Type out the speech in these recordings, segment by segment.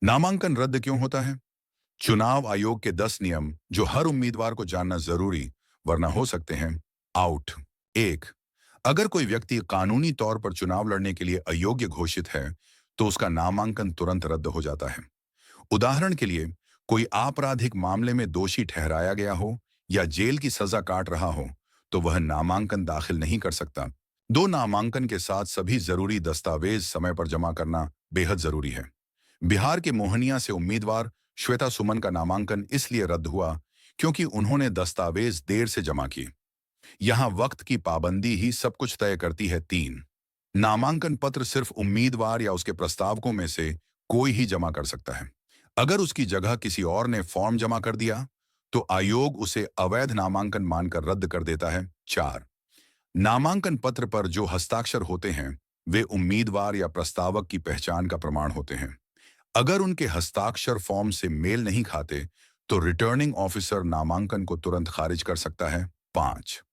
नामांकन रद्द क्यों होता है? चुनाव आयोग के 10 नियम जो हर उम्मीदवार को जानना जरूरी, वरना हो सकते हैं आउट। एक, अगर कोई व्यक्ति कानूनी तौर पर चुनाव लड़ने के लिए अयोग्य घोषित है, तो उसका नामांकन तुरंत रद्द हो जाता है। उदाहरण के लिए, कोई आपराधिक मामले में दोषी ठहराया गया हो या जेल की सजा काट रहा हो, तो वह नामांकन दाखिल नहीं कर सकता। दो, नामांकन के साथ सभी जरूरी दस्तावेज समय पर जमा करना बेहद जरूरी है। बिहार के मोहनिया से उम्मीदवार श्वेता सुमन का नामांकन इसलिए रद्द हुआ क्योंकि उन्होंने दस्तावेज देर से जमा किए। यहां वक्त की पाबंदी ही सब कुछ तय करती है। तीन, नामांकन पत्र सिर्फ उम्मीदवार या उसके प्रस्तावकों में से कोई ही जमा कर सकता है। अगर उसकी जगह किसी और ने फॉर्म जमा कर दिया, तो आयोग उसे अवैध नामांकन मानकर रद्द कर देता है। चार, नामांकन पत्र पर जो हस्ताक्षर होते हैं, वे उम्मीदवार या प्रस्तावक की पहचान का प्रमाण होते हैं। अगर उनके हस्ताक्षर फॉर्म से मेल नहीं खाते, तो रिटर्निंग ऑफिसर नामांकन को तुरंत खारिज कर सकता है। पांच,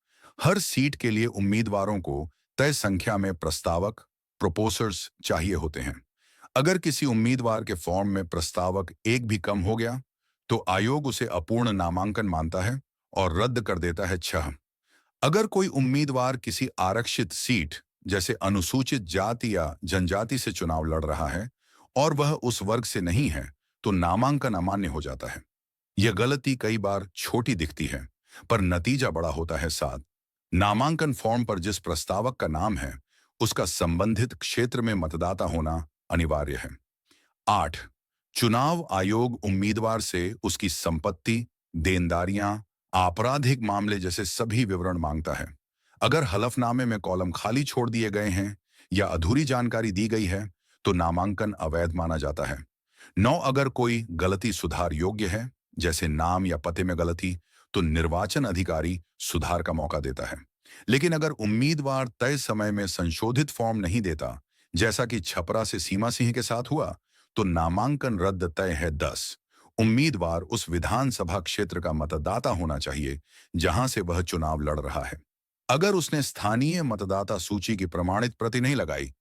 हर सीट के लिए उम्मीदवारों को तय संख्या में प्रस्तावक प्रोपोसर्स चाहिए होते हैं। अगर किसी उम्मीदवार के फॉर्म में प्रस्तावक एक भी कम हो गया, तो आयोग उसे अपूर्ण नामांकन मानता है और रद्द कर देता है। छह, अगर कोई उम्मीदवार किसी आरक्षित सीट जैसे अनुसूचित जाति या जनजाति से चुनाव लड़ रहा है और वह उस वर्ग से नहीं है, तो नामांकन अमान्य हो जाता है। यह गलती कई बार छोटी दिखती है, पर नतीजा बड़ा होता है। साथ, नामांकन फॉर्म पर जिस प्रस्तावक का नाम है, उसका संबंधित क्षेत्र में मतदाता होना अनिवार्य है। आठ, चुनाव आयोग उम्मीदवार से उसकी संपत्ति, देनदारियां, आपराधिक मामले जैसे सभी विवरण मांगता है। अगर हलफनामे में कॉलम खाली छोड़ दिए गए हैं या अधूरी जानकारी दी गई है, तो नामांकन अवैध माना जाता है। नौ, अगर कोई गलती सुधार योग्य है, जैसे नाम या पते में गलती, तो निर्वाचन अधिकारी सुधार का मौका देता है। लेकिन अगर उम्मीदवार तय समय में संशोधित फॉर्म नहीं देता, जैसा कि छपरा से सीमा सिंह के साथ हुआ, तो नामांकन रद्द तय है। 10, उम्मीदवार उस विधानसभा क्षेत्र का मतदाता होना चाहिए जहां से वह चुनाव लड़ रहा है। अगर उसने स्थानीय मतदाता सूची की प्रमाणित प्रति नहीं लगाई,